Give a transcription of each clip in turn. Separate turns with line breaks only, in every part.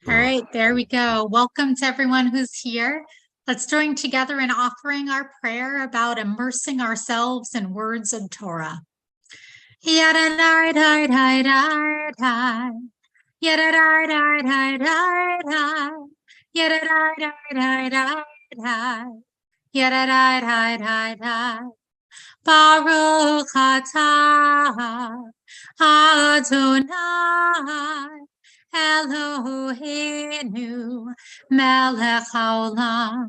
All right, there we go. Welcome to everyone who's here. Let's join together in offering our prayer about immersing ourselves in words of Torah. Baruch atah Adonai Eloheinu melech haolam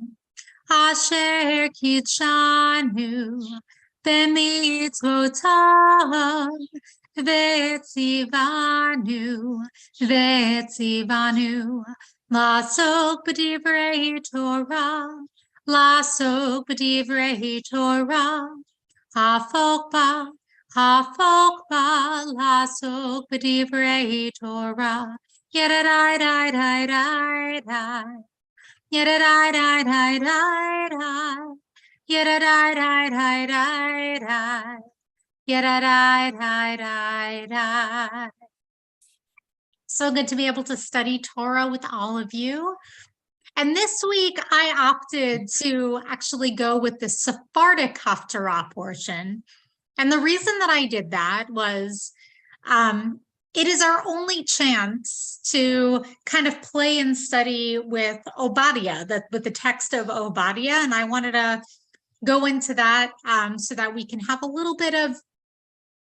asher kitshanu b'mitzvotav v'tzivanu la'asok b'divrei Torah Haftarah, lasok b'divrei Torah. Yedidai-dai-dai-dai-dai. Yedidai-dai-dai-dai-dai. Yedidai-dai-dai-dai-dai. Yedidai-dai-dai-dai. So good to be able to study Torah with all of you. And this week, I opted to actually go with the Sephardic Haftarah portion. And the reason that I did that was it is our only chance to kind of play and study with Obadiah, with the text of Obadiah. And I wanted to go into that so that we can have a little bit of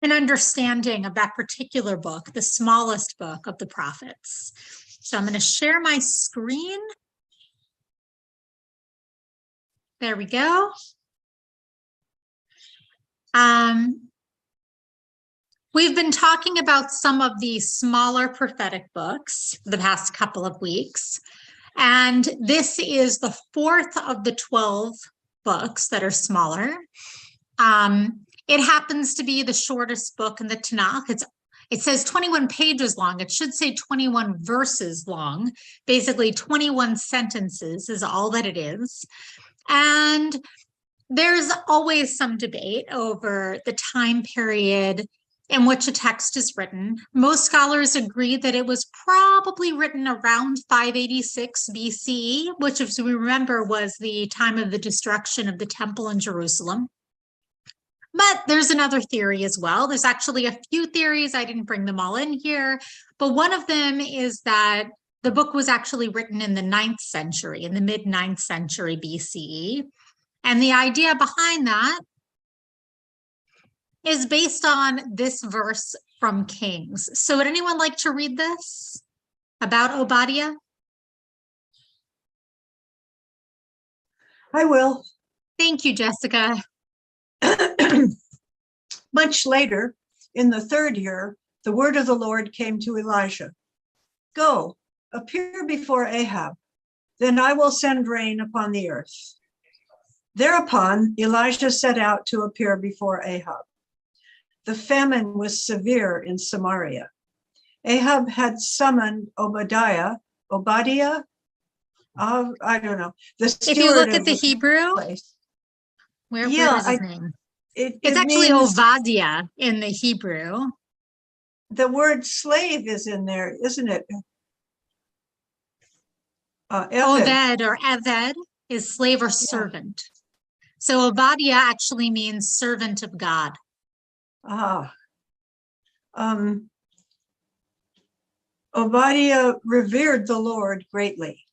an understanding of that particular book, the smallest book of the prophets. So I'm going to share my screen. There we go. We've been talking about some of the smaller prophetic books for the past couple of weeks, and this is the fourth of the 12 books that are smaller. It happens to be the shortest book in the Tanakh. It says 21 pages long. It should say 21 verses long. Basically, 21 sentences is all that it is. And there's always some debate over the time period in which a text is written. Most scholars agree that it was probably written around 586 BCE, which, as we remember, was the time of the destruction of the temple in Jerusalem. But there's another theory as well. There's actually a few theories. I didn't bring them all in here, but one of them is that the book was actually written in the 9th century, in the mid-9th century BCE. And the idea behind that is based on this verse from Kings. So would anyone like to read this about Obadiah?
I will.
Thank you, Jessica.
Much later, in the 3rd year, the word of the Lord came to Elijah. Go, appear before Ahab, then I will send rain upon the earth. Thereupon, Elijah set out to appear before Ahab. The famine was severe in Samaria. Ahab had summoned Obadiah, I don't know, the steward.
If you look at the Hebrew, where is his name? It's actually Obadiah in the Hebrew.
The word slave is in there, isn't it?
Oved or Eved is slave or servant. So Obadiah actually means servant of God.
Obadiah revered the Lord greatly.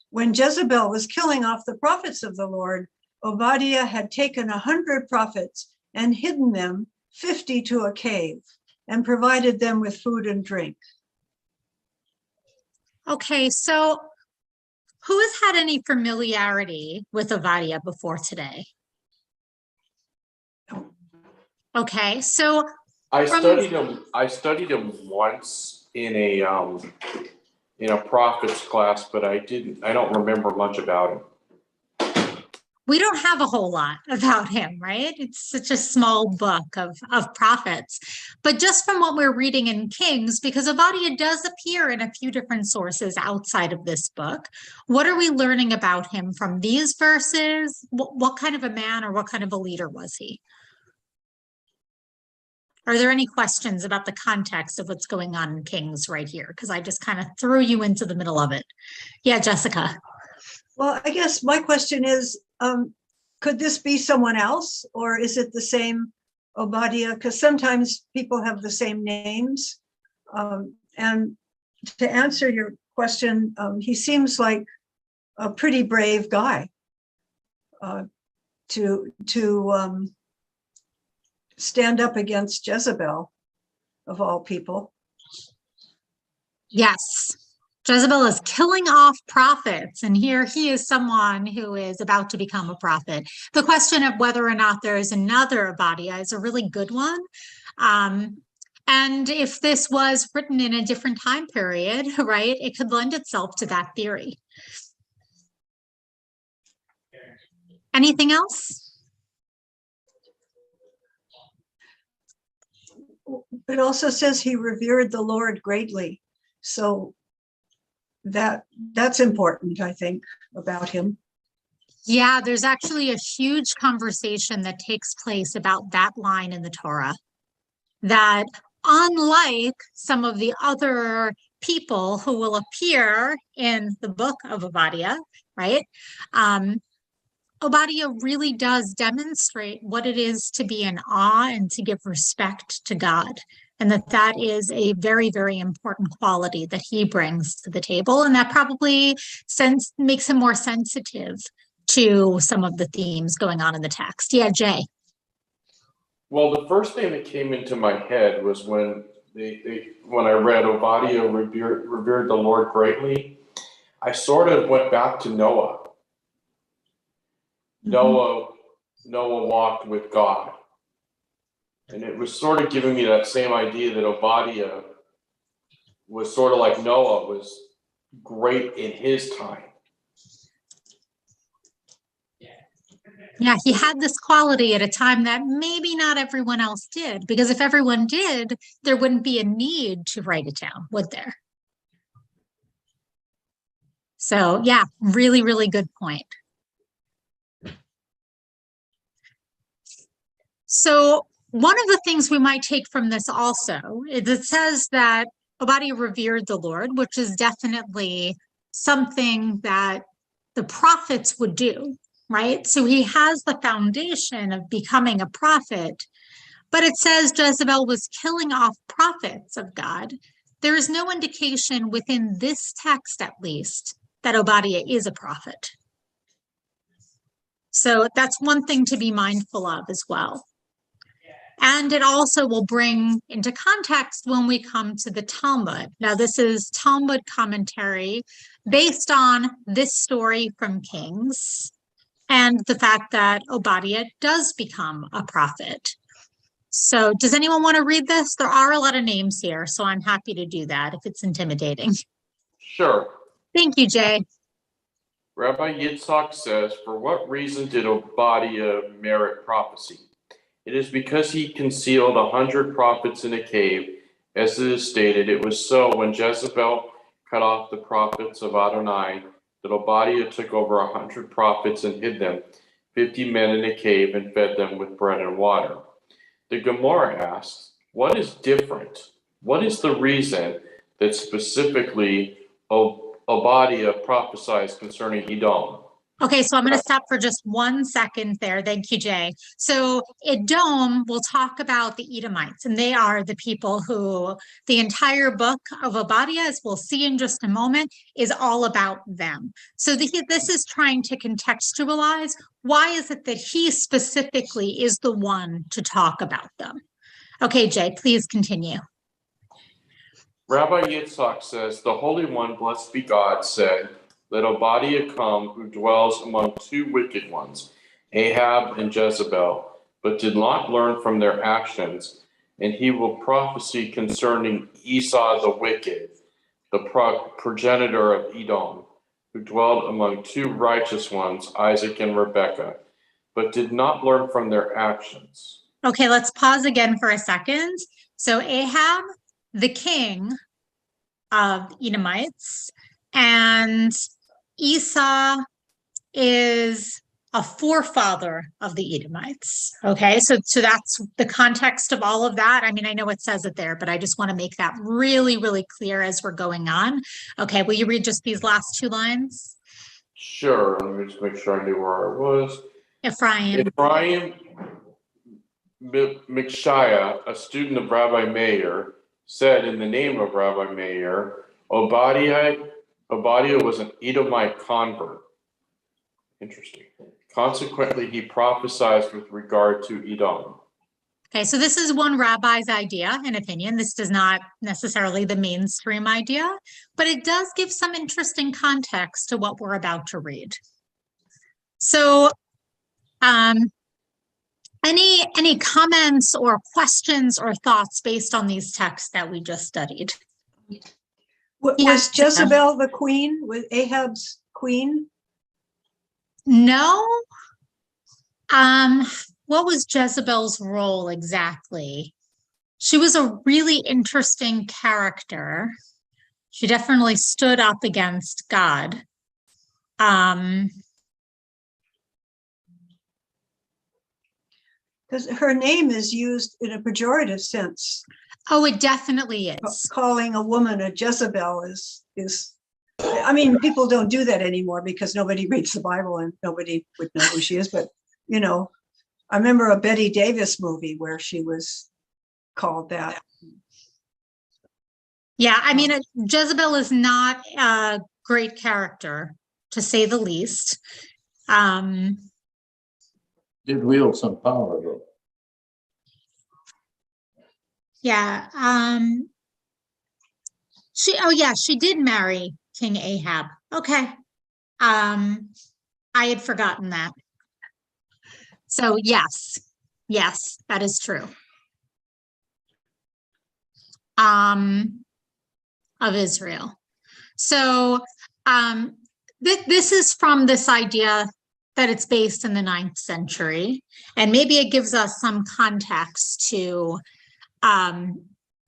When Jezebel was killing off the prophets of the Lord, Obadiah had taken 100 prophets and hidden them 50 to a cave and provided them with food and drink.
Okay, so who has had any familiarity with Obadiah before today? Okay, so
I studied him once in a prophet's class, but I don't remember much about him.
We don't have a whole lot about him, right? It's such a small book of prophets. But just from what we're reading in Kings, because Obadiah does appear in a few different sources outside of this book, what are we learning about him from these verses? What kind of a man or what kind of a leader was he? Are there any questions about the context of what's going on in Kings right here? Because I just kind of threw you into the middle of it. Yeah, Jessica.
Well, I guess my question is, could this be someone else, or is it the same Obadiah? Because sometimes people have the same names. And to answer your question, he seems like a pretty brave guy to stand up against Jezebel, of all people.
Yes. Jezebel is killing off prophets, and here he is someone who is about to become a prophet. The question of whether or not there is another Obadiah is a really good one. And if this was written in a different time period, right, it could lend itself to that theory. Anything else?
It also says he revered the Lord greatly. So that's important, I think, about him.
Yeah, there's actually a huge conversation that takes place about that line in the Torah. That unlike some of the other people who will appear in the book of Obadiah, right? Obadiah really does demonstrate what it is to be in awe and to give respect to God. And that is a very, very important quality that he brings to the table. And that probably makes him more sensitive to some of the themes going on in the text. Yeah, Jay.
Well, the first thing that came into my head was when when I read Obadiah revered the Lord greatly, I sort of went back to Noah. Noah walked with God. And it was sort of giving me that same idea that Obadiah was sort of like Noah was great in his time.
Yeah, he had this quality at a time that maybe not everyone else did, because if everyone did, there wouldn't be a need to write it down, would there? So yeah, really, really good point. So one of the things we might take from this also is it says that Obadiah revered the Lord, which is definitely something that the prophets would do, right? So he has the foundation of becoming a prophet, but it says Jezebel was killing off prophets of God. There is no indication within this text, at least, that Obadiah is a prophet. So that's one thing to be mindful of as well. And it also will bring into context when we come to the Talmud. Now, this is Talmud commentary based on this story from Kings and the fact that Obadiah does become a prophet. So does anyone want to read this? There are a lot of names here, so I'm happy to do that if it's intimidating.
Sure.
Thank you, Jay.
Rabbi Yitzhak says, for what reason did Obadiah merit prophecy? It is because he concealed 100 prophets in a cave. As it is stated, it was so when Jezebel cut off the prophets of Adonai that Obadiah took over 100 prophets and hid them, 50 men in a cave, and fed them with bread and water. The Gemara asks, what is different? What is the reason that specifically Obadiah prophesies concerning Edom?
Okay, so I'm going to stop for just 1 second there. Thank you, Jay. So Edom, we'll talk about the Edomites, and they are the people who the entire book of Obadiah, as we'll see in just a moment, is all about them. So this is trying to contextualize why is it that he specifically is the one to talk about them. Okay, Jay, please continue.
Rabbi Yitzhak says, the Holy One, blessed be God, said, let Obadiah come, who dwells among two wicked ones, Ahab and Jezebel, but did not learn from their actions, and he will prophesy concerning Esau the wicked, the progenitor of Edom, who dwelled among two righteous ones, Isaac and Rebekah, but did not learn from their actions.
Okay, let's pause again for a second. So Ahab, the king of Edomites, and Esau is a forefather of the Edomites. Okay, so that's the context of all of that. I mean, I know it says it there, but I just want to make that really, really clear as we're going on. Okay, will you read just these last two lines?
Sure, let me just make sure I knew where I was.
Ephraim.
Ephraim Mikshaya, a student of Rabbi Meir, said in the name of Rabbi Meir, Obadiah was an Edomite convert. Interesting. Consequently, he prophesied with regard to Edom.
Okay, so this is one rabbi's idea and opinion. This is not necessarily the mainstream idea, but it does give some interesting context to what we're about to read. So, any comments or questions or thoughts based on these texts that we just studied?
Was Jezebel the queen? Was Ahab's queen?
No. What was Jezebel's role exactly? She was a really interesting character. She definitely stood up against God.
Because her name is used in a pejorative sense.
Oh, it definitely is.
Calling a woman a Jezebel is, I mean, people don't do that anymore because nobody reads the Bible and nobody would know who she is. But, you know, I remember a Betty Davis movie where she was called that.
Yeah, I mean, Jezebel is not a great character, to say the least.
Did wield some power, though.
Yeah. She did marry King Ahab. Okay. I had forgotten that. So yes, that is true. Of Israel. So this is from this idea that it's based in the 9th century, and maybe it gives us some context to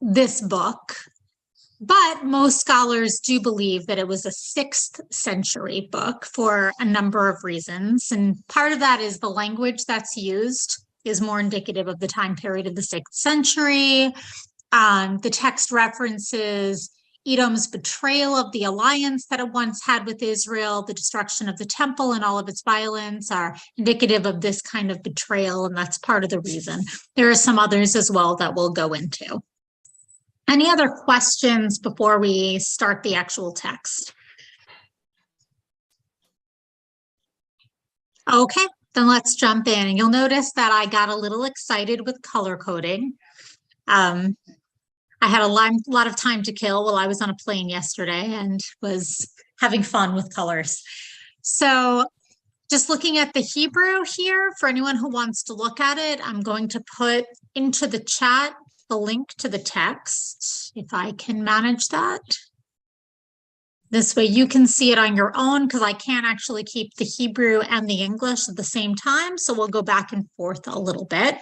this book, but most scholars do believe that it was a 6th century book for a number of reasons, and part of that is the language that's used is more indicative of the time period of the 6th century. The text references Edom's betrayal of the alliance that it once had with Israel, the destruction of the temple and all of its violence are indicative of this kind of betrayal, and that's part of the reason. There are some others as well that we'll go into. Any other questions before we start the actual text? Okay, then let's jump in. And you'll notice that I got a little excited with color coding. I had a lot of time to kill while I was on a plane yesterday and was having fun with colors. So just looking at the Hebrew here, for anyone who wants to look at it, I'm going to put into the chat the link to the text, if I can manage that. This way you can see it on your own, because I can't actually keep the Hebrew and the English at the same time. So we'll go back and forth a little bit.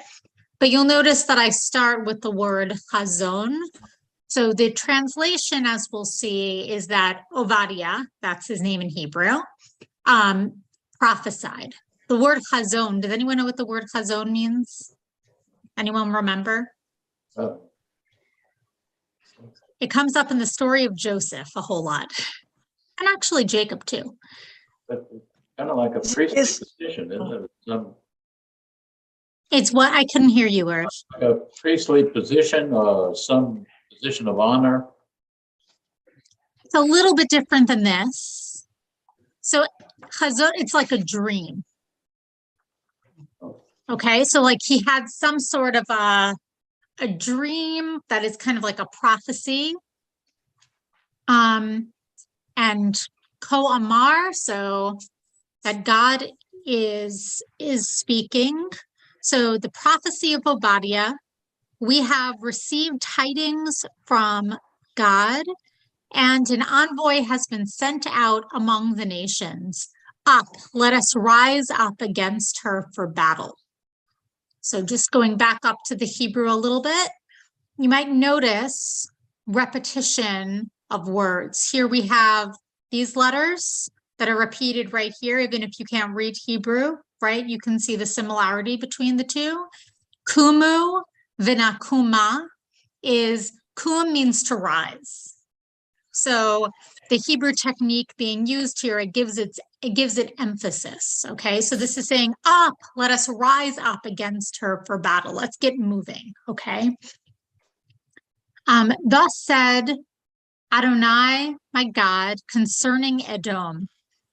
But you'll notice that I start with the word chazon. So the translation, as we'll see, is that Obadiah, that's his name in Hebrew, prophesied. The word chazon, does anyone know what the word chazon means? Anyone remember? It comes up in the story of Joseph a whole lot. And actually Jacob too.
But kind of like a priestly position, isn't it?
It's what? I couldn't hear you, Irv.
A priestly position, some position of honor.
It's a little bit different than this. So chazon, it's like a dream. Okay, so like he had some sort of a dream that is kind of like a prophecy. And ko-amar, so that God is speaking. So the prophecy of Obadiah, we have received tidings from God, and an envoy has been sent out among the nations. Up, let us rise up against her for battle. So just going back up to the Hebrew a little bit, you might notice repetition of words. Here we have these letters that are repeated right here, even if you can't read Hebrew. right? You can see the similarity between the two. Kumu vinakuma is, kum means to rise. So the Hebrew technique being used here, it gives it emphasis. Okay, so this is saying up, let us rise up against her for battle. Let's get moving. Okay. Thus said Adonai, my God, concerning Edom,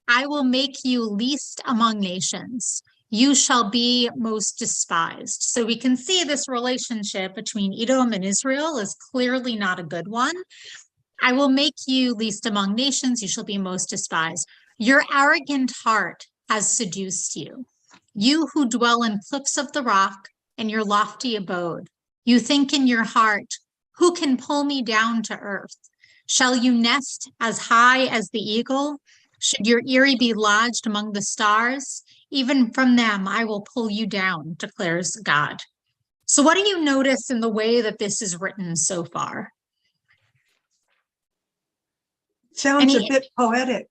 I will make you least among nations. You shall be most despised. So we can see this relationship between Edom and Israel is clearly not a good one. I will make you least among nations. You shall be most despised. Your arrogant heart has seduced you. You who dwell in cliffs of the rock and your lofty abode. You think in your heart, who can pull me down to earth? Shall you nest as high as the eagle? Should your eyrie be lodged among the stars? Even from them I will pull you down, declares God. So what do you notice in the way that this is written so far?
Sounds a bit poetic.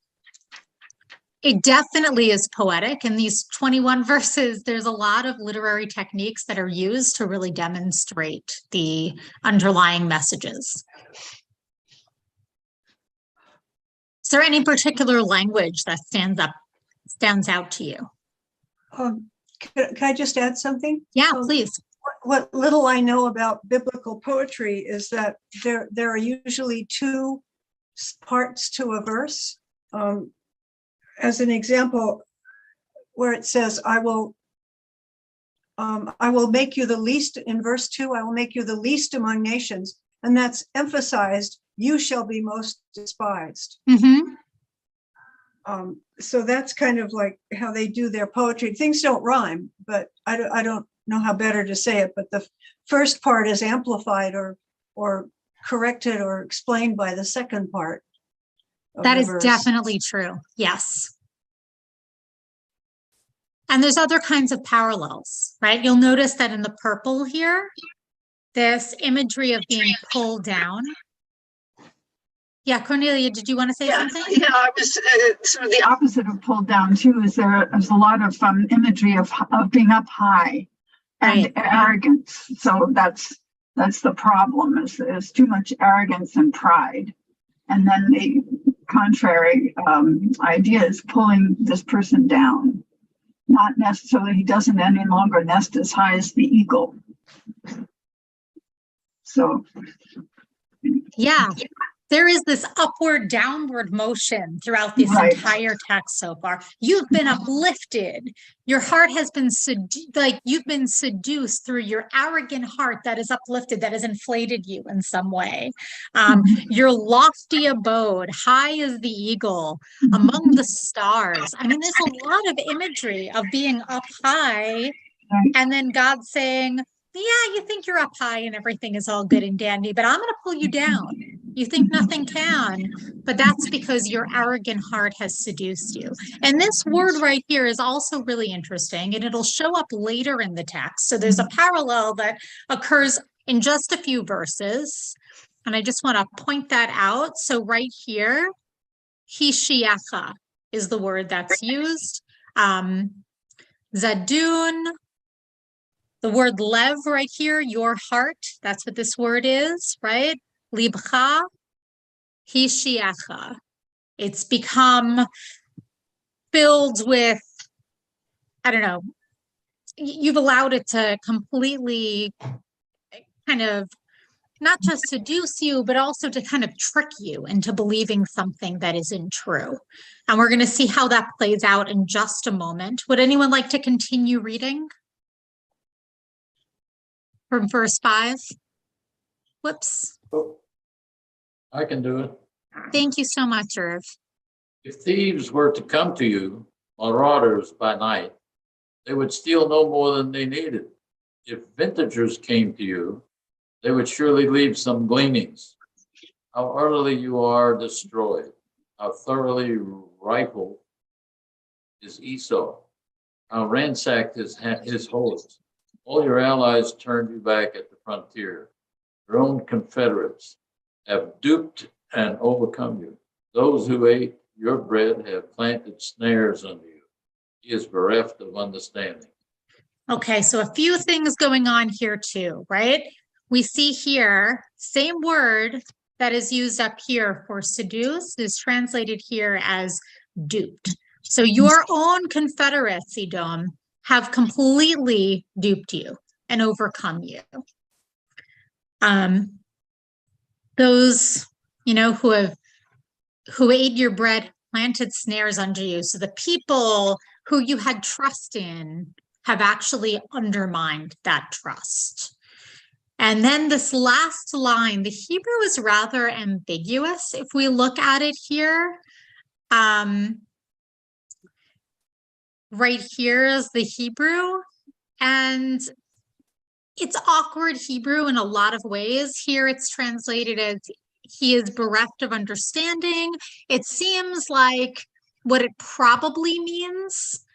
It definitely is poetic. In these 21 verses, there's a lot of literary techniques that are used to really demonstrate the underlying messages. Is there any particular language that stands out to you?
Can I just add something?
Yeah, please.
What little I know about biblical poetry is that there are usually two parts to a verse. As an example, where it says, I will make you the least, in verse 2, I will make you the least among nations. And that's emphasized, you shall be most despised.
Mm-hmm.
So that's kind of like how they do their poetry. Things don't rhyme, but I don't know how better to say it. But the first part is amplified or corrected or explained by the second part.
That is definitely true. Yes. And there's other kinds of parallels, right? You'll notice that in the purple here, this imagery of being pulled down. Yeah, Cornelia, did you want to say something?
Yeah, I was sort of the opposite of pulled down too. There's a lot of imagery of being up high and arrogance. So that's the problem. Is too much arrogance and pride, and then the contrary idea is pulling this person down. Not necessarily, he doesn't any longer nest as high as the eagle. So,
yeah, there is this upward, downward motion throughout this entire text so far. You've been uplifted. Your heart has been you've been seduced through your arrogant heart that is uplifted, that has inflated you in some way. Your lofty abode, high as the eagle, among the stars. I mean, there's a lot of imagery of being up high, and then God saying, yeah, you think you're up high and everything is all good and dandy, but I'm going to pull you down. You think nothing can, but that's because your arrogant heart has seduced you. And this word right here is also really interesting, and it'll show up later in the text. So there's a parallel that occurs in just a few verses, and I just want to point that out. So right here, hishiacha is the word that's used. Zadun. The word lev right here, your heart, that's what this word is, right? Libcha, hishiacha. It's become filled with, I don't know, you've allowed it to completely kind of not just seduce you, but also to kind of trick you into believing something that isn't true. And we're going to see how that plays out in just a moment. Would anyone like to continue reading? From verse 5. Whoops.
Oh, I can do it.
Thank you so much, Irv.
If thieves were to come to you, marauders by night, they would steal no more than they needed. If vintagers came to you, they would surely leave some gleanings. How utterly you are destroyed. How thoroughly rifled is Esau. How ransacked his host. All your allies turned you back at the frontier. Your own confederates have duped and overcome you. Those who ate your bread have planted snares under you. he is bereft of understanding.
Okay, so a few things going on here too, right? We see here, same word that is used up here for seduced is translated here as duped. So your own Confederates, Edom, have completely duped you and overcome you. Those, who ate your bread, planted snares under you. So the people who you had trust in have actually undermined that trust. And then this last line, the Hebrew is rather ambiguous if we look at it here. Right here is the Hebrew, and it's awkward Hebrew in a lot of ways. Here it's translated as he is bereft of understanding. It seems like what it probably means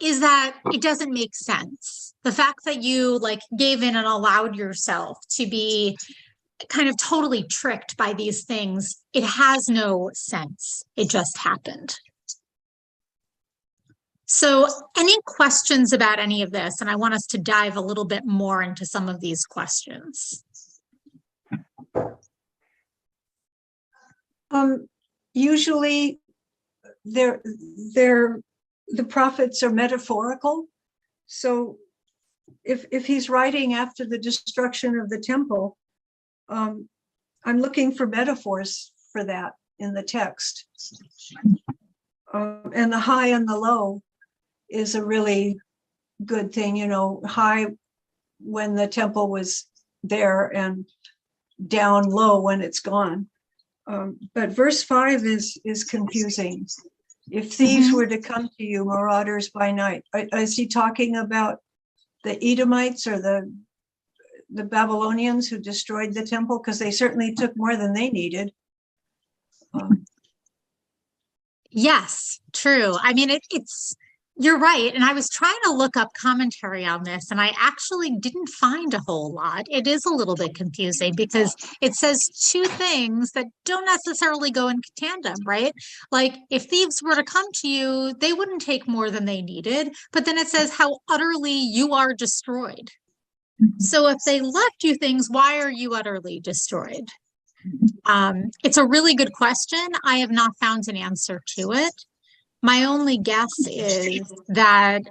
is that it doesn't make sense. The fact that you gave in and allowed yourself to be kind of totally tricked by these things, it has no sense. It just happened. So any questions about any of this? And I want us to dive a little bit more into some of these questions.
Usually the prophets are metaphorical. So if he's writing after the destruction of the temple, I'm looking for metaphors for that in the text. And the high and the low is a really good thing, high when the temple was there and down low when it's gone. But verse 5 is confusing. If thieves were to come to you, marauders by night, is he talking about the Edomites or the Babylonians who destroyed the temple? Because they certainly took more than they needed.
Yes, true. I mean, you're right. And I was trying to look up commentary on this, and I actually didn't find a whole lot. It is a little bit confusing because it says two things that don't necessarily go in tandem, right? Like if thieves were to come to you, they wouldn't take more than they needed. But then it says how utterly you are destroyed. So if they left you things, why are you utterly destroyed? It's a really good question. I have not found an answer to it. My only guess is that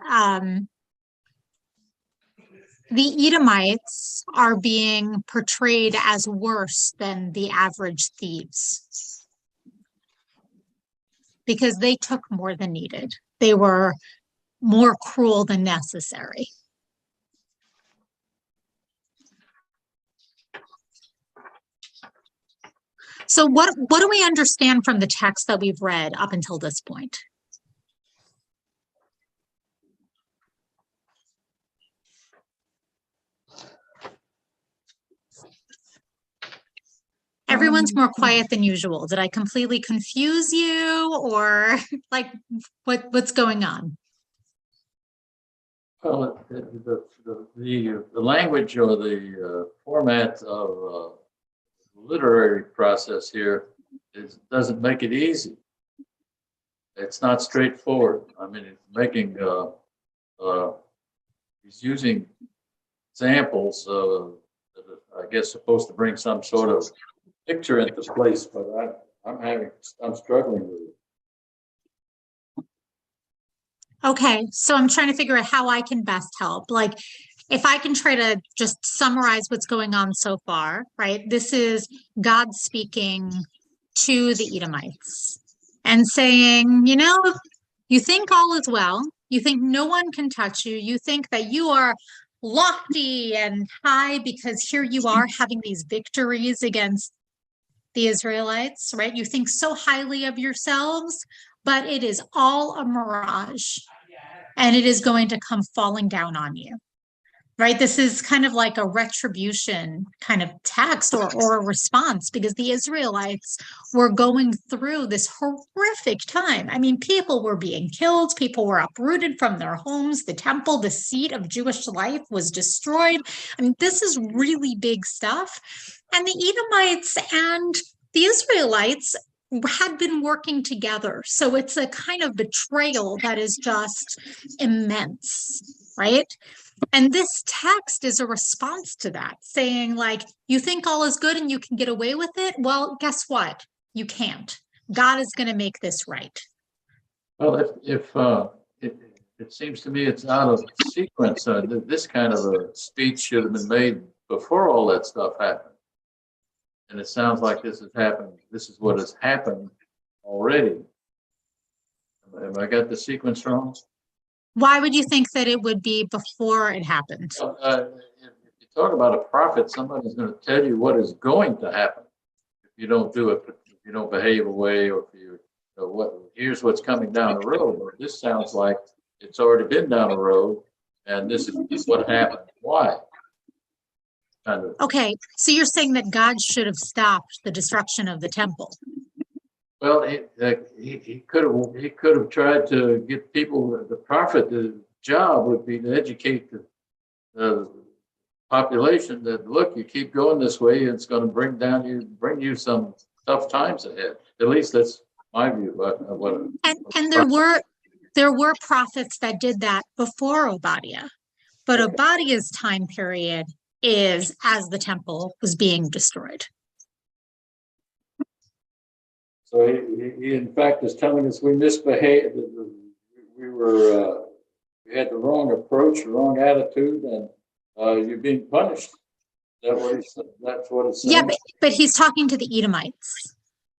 the Edomites are being portrayed as worse than the average thieves because they took more than needed. They were more cruel than necessary. So what do we understand from the text that we've read up until this point? Everyone's more quiet than usual. Did I completely confuse you, or what's going on?
Well, the language or the format of literary process here doesn't make it easy. It's not straightforward. I mean, it's making he's using examples that are, I guess, supposed to bring some sort of picture into place, but I'm struggling with it.
Okay, so I'm trying to figure out how I can best help. Like, if I can try to just summarize what's going on so far, right? This is God speaking to the Edomites and saying, you think all is well. You think no one can touch you. You think that you are lofty and high because here you are having these victories against the Israelites, right? You think so highly of yourselves, but it is all a mirage and it is going to come falling down on you, right? This is kind of like a retribution kind of text or a response because the Israelites were going through this horrific time. I mean, people were being killed. People were uprooted from their homes. The temple, the seat of Jewish life, was destroyed. I mean, this is really big stuff. And the Edomites and the Israelites had been working together. So it's a kind of betrayal that is just immense, right? And this text is a response to that, saying like, you think all is good and you can get away with it? Well, guess what? You can't. God is going to make this right.
Well, it seems to me it's out of sequence. This kind of a speech should have been made before all that stuff happened. And it sounds like this has happened. This is what has happened already. Have I got the sequence wrong?
Why would you think that it would be before it happened?
If you talk about a prophet, somebody's going to tell you what is going to happen if you don't do it, if you don't behave away, or if you know what. Here's what's coming down the road. Or this sounds like it's already been down the road, and this is what happened. Why? Kind of.
Okay, so you're saying that God should have stopped the destruction of the temple.
Well, he could have tried to get people. The prophet, the job would be to educate the population that, look, you keep going this way, it's going to bring you some tough times ahead. At least that's my view.
And there were prophets that did that before Obadiah, but Obadiah's time period is as the temple was being destroyed.
So he in fact is telling us we misbehaved. We had the wrong approach, the wrong attitude, and you're being punished. That's what it's saying.
Yeah, but he's talking to the Edomites.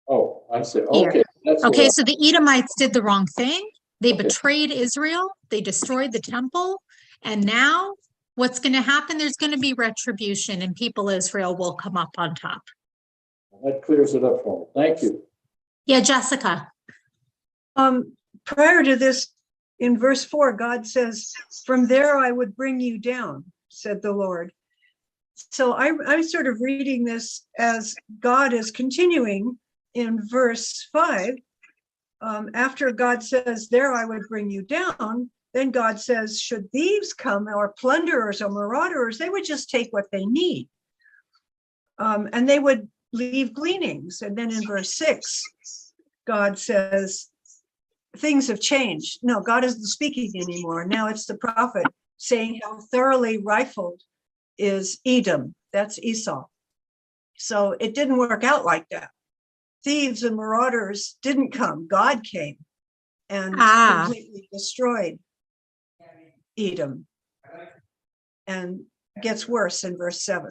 Oh, I see.
Here.
Okay.
Okay, so the Edomites did the wrong thing. They betrayed Israel. They destroyed the temple. And now what's going to happen? There's going to be retribution, and people Israel will come up on top.
That clears it up for me. Thank you.
Yeah, Jessica.
Prior to this, in verse 4, God says, "From there I would bring you down," said the Lord. So I'm sort of reading this as God is continuing in verse 5. After God says, "There I would bring you down," then God says, should thieves come, or plunderers or marauders, they would just take what they need. And they would leave gleanings. And then in verse 6, God says, things have changed. No, God isn't speaking anymore. Now it's the prophet saying how thoroughly rifled is Edom. That's Esau. So it didn't work out like that. Thieves and marauders didn't come. God came and completely destroyed Edom. And gets worse in verse 7.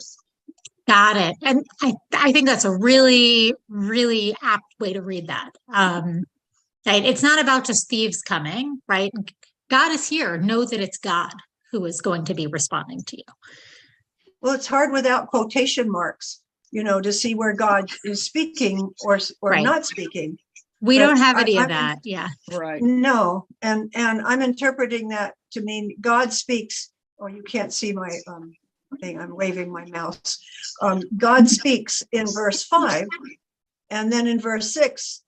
Got it. And I think that's a really, really apt way to read that. Right? It's not about just thieves coming, right? God is here. Know that it's God who is going to be responding to you.
Well, it's hard without quotation marks, to see where God is speaking or
Right.
not speaking.
We
But
don't have any of that. Yeah.
Right.
No, and I'm interpreting that to mean God speaks. Oh, you can't see my thing. I'm waving my mouse. God speaks in verse 5, and then in verse 6,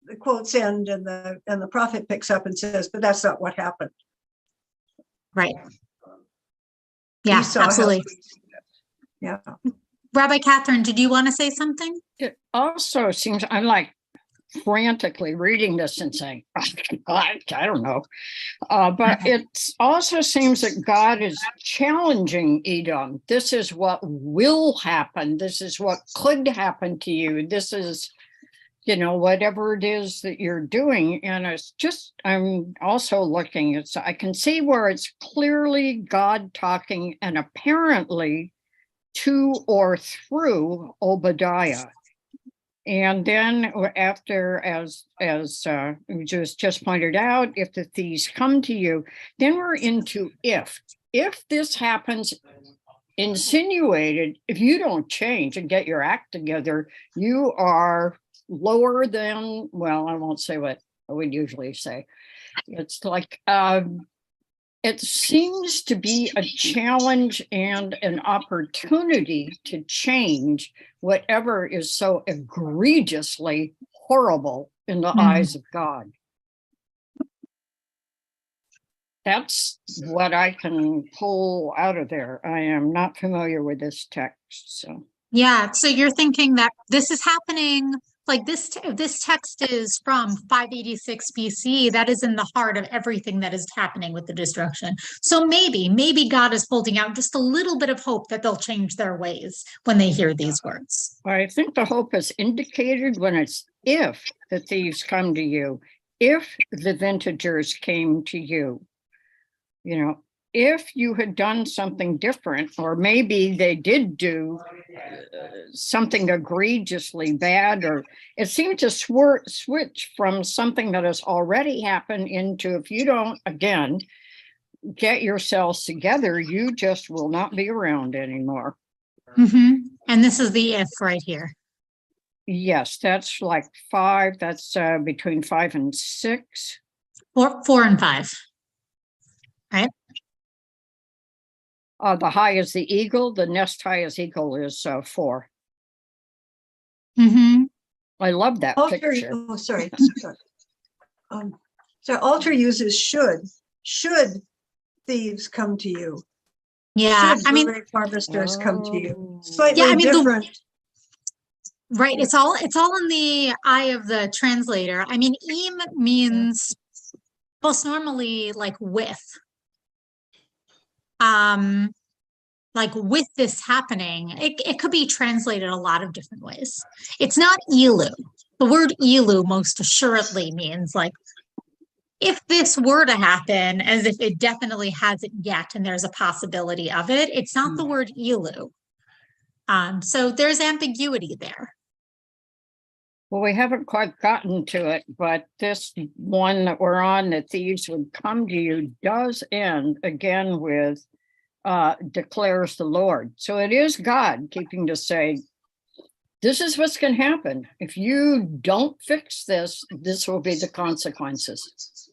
the quotes end, and the prophet picks up and says, "But that's not what happened."
Right. Yeah,
Esau
absolutely.
Yeah.
Rabbi Catherine, did you want to say something?
It also seems I'm like frantically reading this and saying, I don't know. But it also seems that God is challenging Edom. This is what will happen. This is what could happen to you. This is, whatever it is that you're doing. And it's just, I'm also looking, I can see where it's clearly God talking, and apparently to or through Obadiah. And then after, as we just pointed out, if the thieves come to you, then we're into if this happens, insinuated, if you don't change and get your act together, you are lower than, well, I won't say what I would usually say. It's like, it seems to be a challenge and an opportunity to change whatever is so egregiously horrible in the eyes of God. That's what I can pull out of there. I am not familiar with this text, so.
Yeah, so you're thinking that this is happening like this text is from 586 BC. That is in the heart of everything that is happening with the destruction. So maybe God is holding out just a little bit of hope that they'll change their ways when they hear these words.
I think the hope is indicated when it's if the thieves come to you, if the vintagers came to you, if you had done something different, or maybe they did do something egregiously bad, or it seemed to switch from something that has already happened into, if you don't, again, get yourselves together, you just will not be around anymore.
Mm-hmm. And this is the if right here.
Yes, that's like 5. That's between 5 and 6.
4 and 5. Right?
The high is the eagle. The next highest eagle is 4.
Mm-hmm.
I love that picture.
Oh, sorry. So Alter uses should. Should thieves come to you?
Yeah,
Should
I mean,
grape harvesters come to you?
Oh.
Slightly
Yeah, I mean,
different.
right. It's all in the eye of the translator. I mean, im means most normally like with. Like with this happening, it could be translated a lot of different ways. It's not elu. The word elu most assuredly means like, if this were to happen, as if it definitely hasn't yet, and there's a possibility of it. It's not the word elu. So there's ambiguity there.
Well, we haven't quite gotten to it, but this one that we're on, the thieves would come to you, does end again with declares the Lord. So it is God keeping to say, this is what's going to happen. If you don't fix this, this will be the consequences.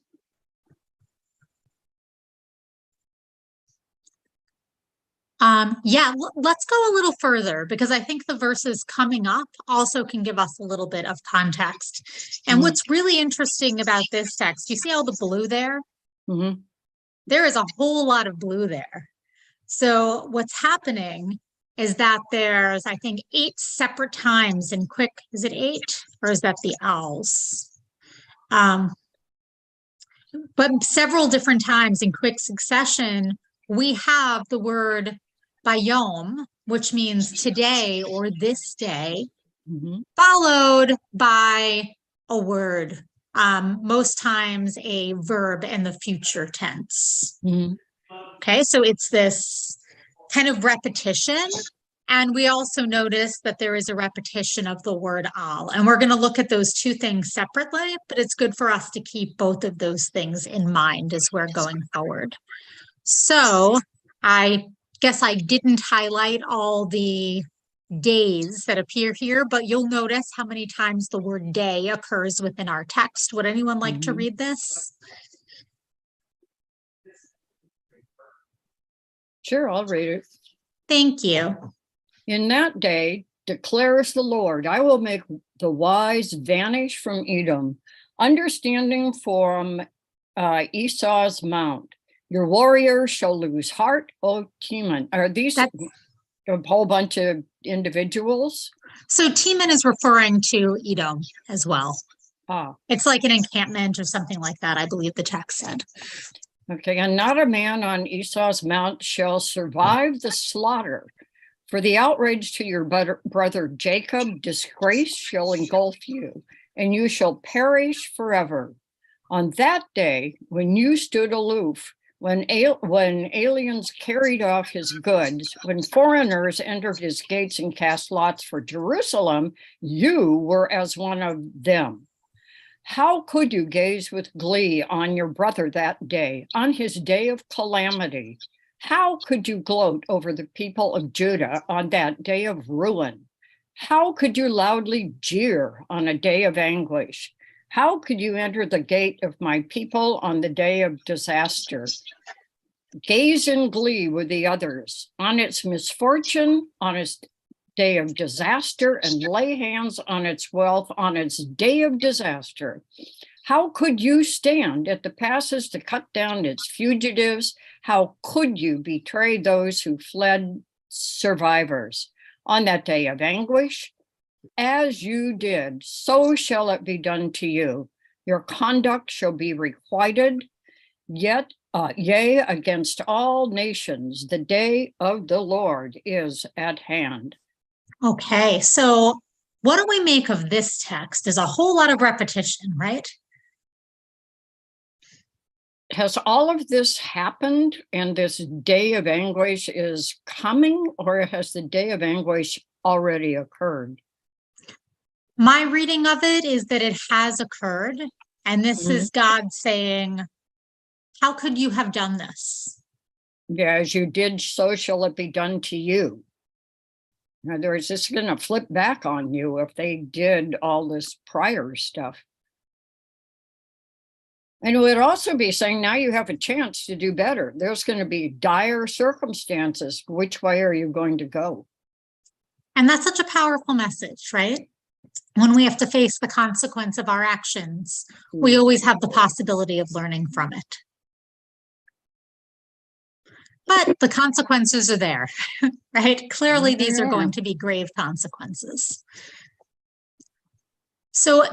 Yeah, let's go a little further, because I think the verses coming up also can give us a little bit of context. And what's really interesting about this text, you see all the blue there?
Mm-hmm.
There is a whole lot of blue there. So what's happening is that there's, I think, 8 separate times in quick, is it 8? Or is that the owls? But several different times in quick succession, we have the word bayom, which means today or this day, followed by a word, most times a verb in the future tense. Okay, so it's this kind of repetition. And we also notice that there is a repetition of the word al. And we're going to look at those two things separately, but it's good for us to keep both of those things in mind as we're going forward. So I guess I didn't highlight all the days that appear here, but you'll notice how many times the word day occurs within our text. Would anyone like to read this?
Sure, I'll read it.
Thank you.
In that day, declares the Lord, I will make the wise vanish from Edom, understanding from Esau's mount. Your warriors shall lose heart, O Teman. Are these a whole bunch of individuals?
So Teman is referring to Edom as well. It's like an encampment or something like that, I believe the text said.
Okay, and not a man on Esau's mount shall survive the slaughter. For the outrage to your brother Jacob, disgrace shall engulf you, and you shall perish forever. On that day, when you stood aloof, when aliens carried off his goods, when foreigners entered his gates and cast lots for Jerusalem, you were as one of them. How could you gaze with glee on your brother that day, on his day of calamity? How could you gloat over the people of Judah on that day of ruin? How could you loudly jeer on a day of anguish? How could you enter the gate of my people on the day of disaster? Gaze in glee with the others on its misfortune, on its day of disaster, and lay hands on its wealth on its day of disaster. How could you stand at the passes to cut down its fugitives? How could you betray those who fled survivors? On that day of anguish, As you did, so shall it be done to you. Your conduct shall be requited, yet, yea, against all nations, the day of the Lord is at hand.
Okay, so what do we make of this text? There's a whole lot of repetition, right?
Has all of this happened and this day of anguish is coming, or has the day of anguish already occurred?
My reading of it is that it has occurred, and this
Mhm.
is God saying, how could you have done this?
Yeah, as you did, so shall it be done to you. In other words, it's going to flip back on you if they did all this prior stuff. And it would also be saying now you have a chance to do better. There's going to be dire circumstances. Which way are you going to go?
And that's such a powerful message, right? When we have to face the consequence of our actions, we always have the possibility of learning from it. But the consequences are there, right? Clearly, these are going to be grave consequences. So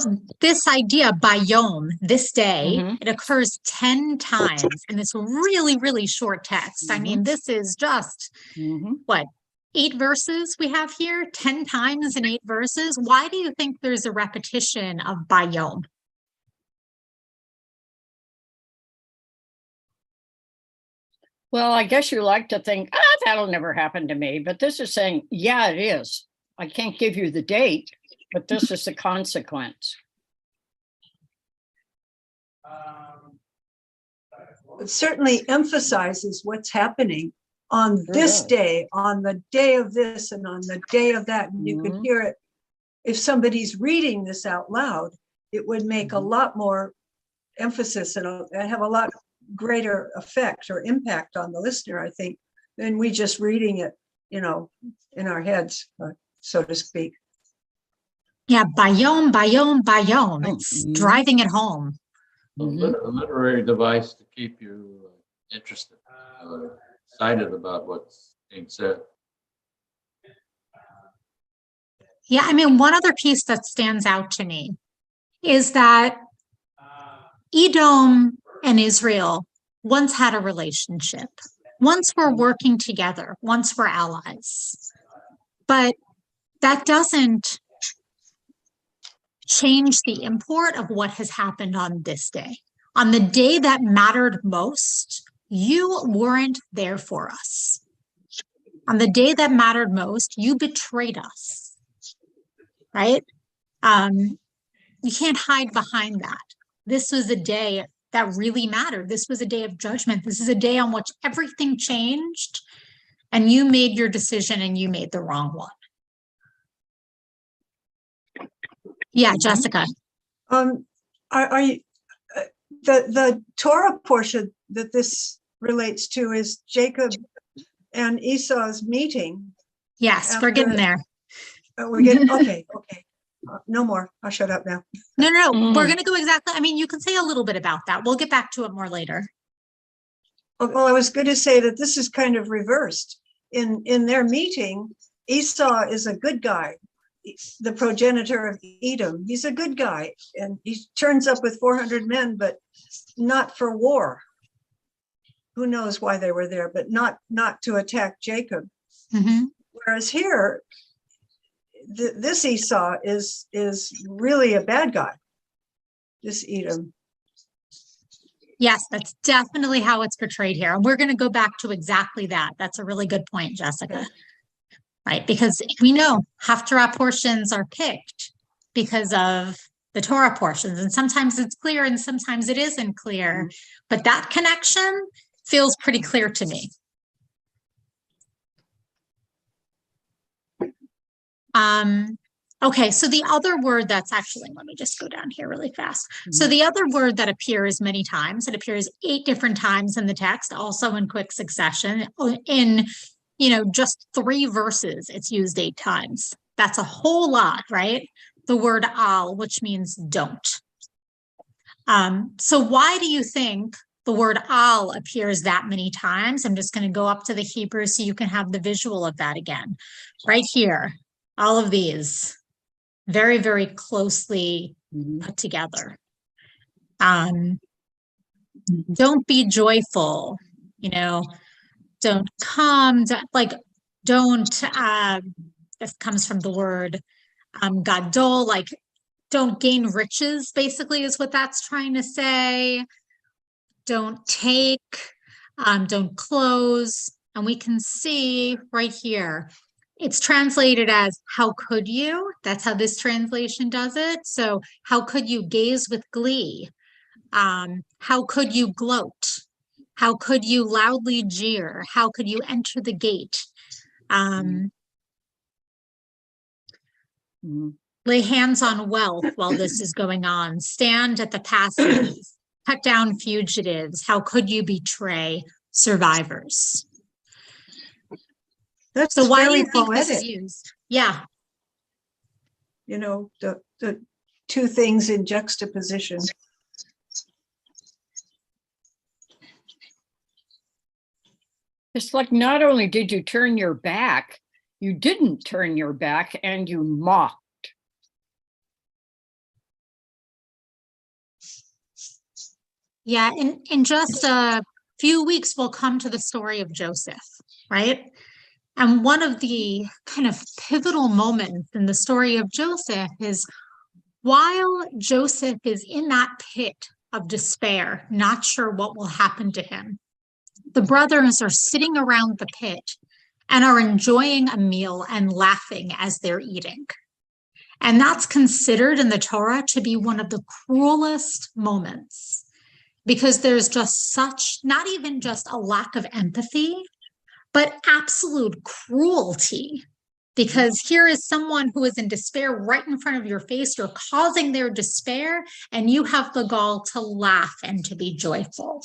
this idea, bayom, this day, it occurs 10 times in this really, really short text. I mean, this is just, what, 8 verses we have here? 10 times in 8 verses? Why do you think there's a repetition of bayom?
Well, I guess you like to think, that'll never happen to me. But this is saying, yeah, it is. I can't give you the date, but this is the consequence.
It certainly emphasizes what's happening on this day, on the day of this and on the day of that. And you can hear it. If somebody's reading this out loud, it would make a lot more emphasis and have a lot greater effect or impact on the listener, I think, than we just reading it, in our heads, so to speak.
Yeah, bayom, bayom, bayom. It's driving it home.
A literary device to keep you interested, excited about what's being said.
Yeah, I mean, one other piece that stands out to me is that Edom and Israel once had a relationship. Once were working together. Once were allies. But that doesn't change the import of what has happened on this day. On the day that mattered most, you weren't there for us. On the day that mattered most, you betrayed us, right? You can't hide behind that. This was a day that really mattered. This was a day of judgment. This is a day on which everything changed, and you made your decision and you made the wrong one. Yeah, Jessica.
Are you the Torah portion that this relates to is Jacob and Esau's meeting?
Yes, we're getting there.
We're getting okay. No more. I'll shut up now.
No. We're going to go exactly. I mean, you can say a little bit about that. We'll get back to it more later.
Well, I was going to say that this is kind of reversed. In their meeting, Esau is a good guy, the progenitor of Edom. He's a good guy, and he turns up with 400 men, but not for war. Who knows why they were there, but not to attack Jacob. Whereas here, this Esau is really a bad guy. This Edom.
Yes, that's definitely how it's portrayed here. And we're going to go back to exactly that. That's a really good point, Jessica. Right? Because we know Haftarah portions are picked because of the Torah portions. And sometimes it's clear and sometimes it isn't clear. But that connection feels pretty clear to me. Okay, so the other word that's actually, let me just go down here really fast. So the other word that appears many times, it appears 8 different times in the text, also in quick succession. In, just 3 verses, it's used 8 times. That's a whole lot, right? The word al, which means don't. So why do you think the word al appears that many times? I'm just going to go up to the Hebrew so you can have the visual of that again. Right here. All of these, very, very closely
Mhm.
put together. Don't be joyful, don't come, this comes from the word gadol, like don't gain riches, basically is what that's trying to say. Don't take, don't close. And we can see right here, it's translated as how could you? That's how this translation does it. So how could you gaze with glee? How could you gloat? How could you loudly jeer? How could you enter the gate? Lay hands on wealth while this is going on. Stand at the passages. Cut down fugitives. How could you betray survivors?
That's
So why do
very
you think this is
poetic.
used? Yeah.
The two things in juxtaposition.
It's like not only did you turn your back, you didn't turn your back and you mocked.
Yeah, in just a few weeks, we'll come to the story of Joseph, right? And one of the kind of pivotal moments in the story of Joseph is while Joseph is in that pit of despair, not sure what will happen to him, the brothers are sitting around the pit and are enjoying a meal and laughing as they're eating. And that's considered in the Torah to be one of the cruelest moments, because there's just such, not even just a lack of empathy, but absolute cruelty. Because here is someone who is in despair right in front of your face. You're causing their despair, and you have the gall to laugh and to be joyful.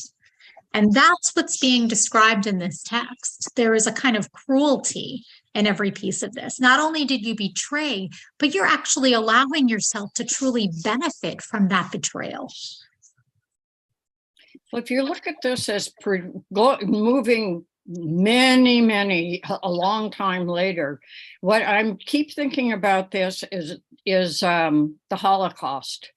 And that's what's being described in this text. There is a kind of cruelty in every piece of this. Not only did you betray, but you're actually allowing yourself to truly benefit from that betrayal.
Well, if you look at this as moving a long time later, what I keep thinking about this is the Holocaust,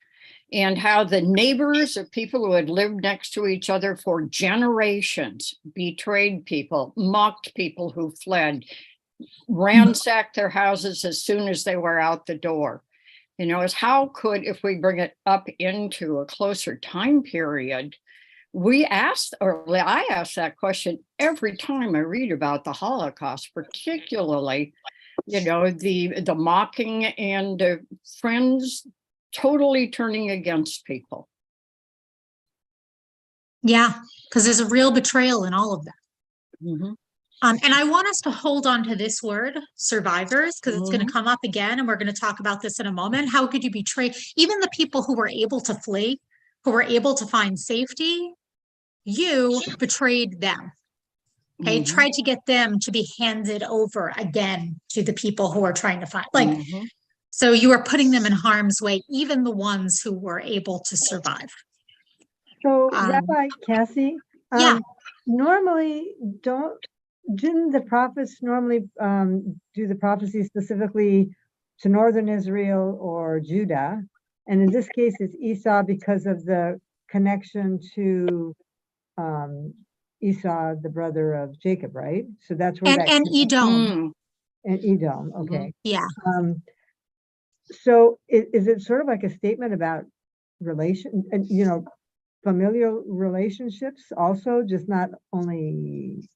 and how the neighbors of people who had lived next to each other for generations betrayed people, mocked people who fled, ransacked their houses as soon as they were out the door. Is how could, if we bring it up into a closer time period, I ask that question every time I read about the Holocaust, particularly, the mocking and friends totally turning against people.
Yeah, because there's a real betrayal in all of that.
Mm-hmm.
And I want us to hold on to this word, survivors, because it's going to come up again, and we're going to talk about this in a moment. How could you betray even the people who were able to flee, who were able to find safety? You betrayed them. Okay, tried to get them to be handed over again to the people who are trying to find, so you are putting them in harm's way, even the ones who were able to survive.
So Rabbi Cassi,
yeah.
Normally didn't the prophets normally do the prophecy specifically to northern Israel or Judah? And in this case, it's Esau because of the connection to Esau, the brother of Jacob, right? So that's where
and Edom.
And Edom, okay.
Yeah.
So is it sort of like a statement about relation and familial relationships also, just not only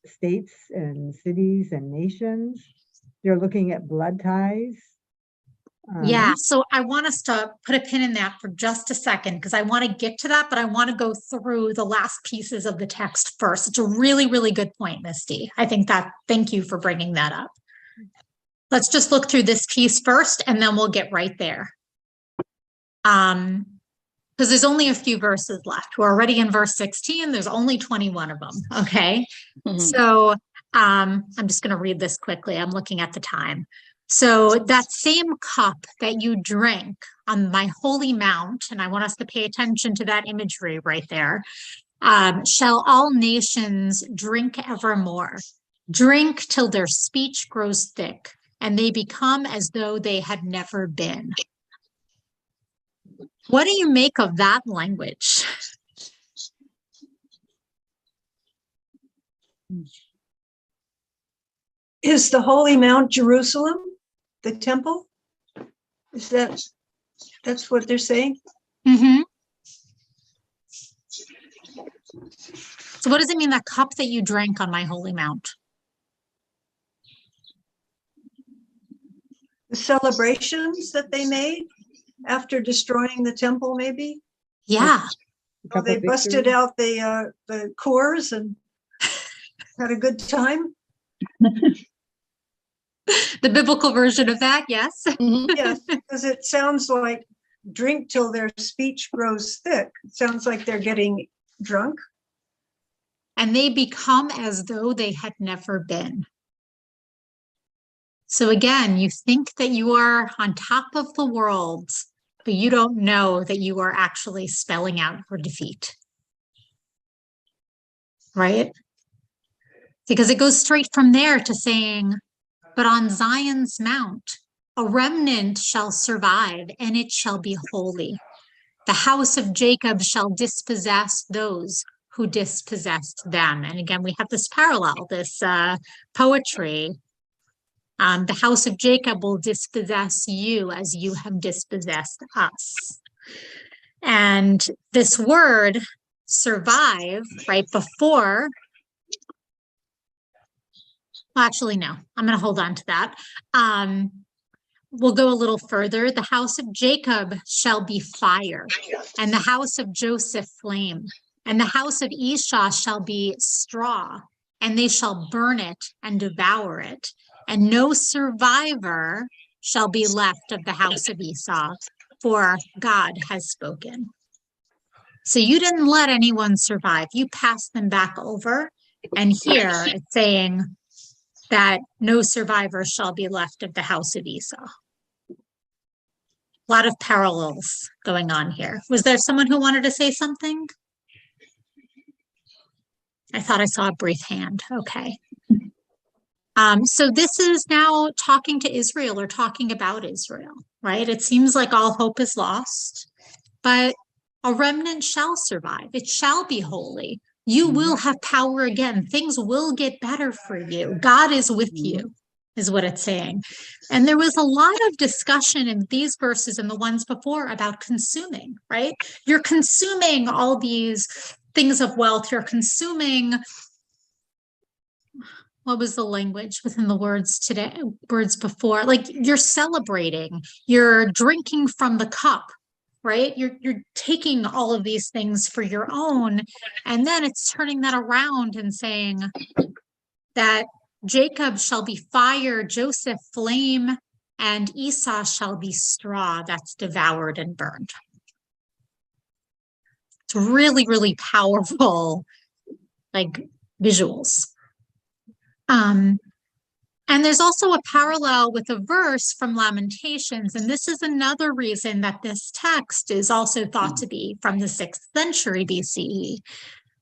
states and cities and nations? They're looking at blood ties.
Yeah, so I want us to put a pin in that for just a second, because I want to get to that, but I want to go through the last pieces of the text first. It's a really, really good point, Misty. Thank you for bringing that up. Let's just look through this piece first, and then we'll get right there. Because there's only a few verses left. We're already in verse 16. There's only 21 of them, okay? So I'm just going to read this quickly. I'm looking at the time. So that same cup that you drank on my holy mount, and I want us to pay attention to that imagery right there, shall all nations drink evermore. Drink till their speech grows thick, and they become as though they had never been. What do you make of that language?
Is the Holy Mount Jerusalem the temple? Is that's what they're saying?
Mm-hmm. So what does it mean, that cup that you drank on my holy mount?
The celebrations that they made after destroying the temple, maybe?
Yeah.
Oh, they busted out the cores and had a good time.
The biblical version of that, yes.
Yes, because it sounds like drink till their speech grows thick. It sounds like they're getting drunk.
And they become as though they had never been. So again, you think that you are on top of the world, but you don't know that you are actually spelling out your defeat. Right? Because it goes straight from there to saying, but on Zion's mount, a remnant shall survive, and it shall be holy. The house of Jacob shall dispossess those who dispossessed them. And again, we have this parallel, this poetry. The house of Jacob will dispossess you as you have dispossessed us. And this word, survive, right before, well, actually, no, I'm going to hold on to that. We'll go a little further. The house of Jacob shall be fire, and the house of Joseph flame, and the house of Esau shall be straw, and they shall burn it and devour it, and no survivor shall be left of the house of Esau, for God has spoken. So you didn't let anyone survive. You passed them back over. And here it's saying that no survivor shall be left of the house of Esau. A lot of parallels going on here. Was there someone who wanted to say something? I thought I saw a brief hand. Okay. So this is now talking to Israel, or talking about Israel, right? It seems like all hope is lost, but a remnant shall survive. It shall be holy. You will have power again. Things will get better for you. God is with you, is what it's saying. And there was a lot of discussion in these verses and the ones before about consuming, right? You're consuming all these things of wealth. You're consuming, what was the language within the words today, words before? Like, you're celebrating, you're drinking from the cup, right? You're taking all of these things for your own, and then it's turning that around and saying that Jacob shall be fire, Joseph flame, and Esau shall be straw that's devoured and burned. It's really, really powerful, like, visuals. And there's also a parallel with a verse from Lamentations, and this is another reason that this text is also thought to be from the 6th century BCE.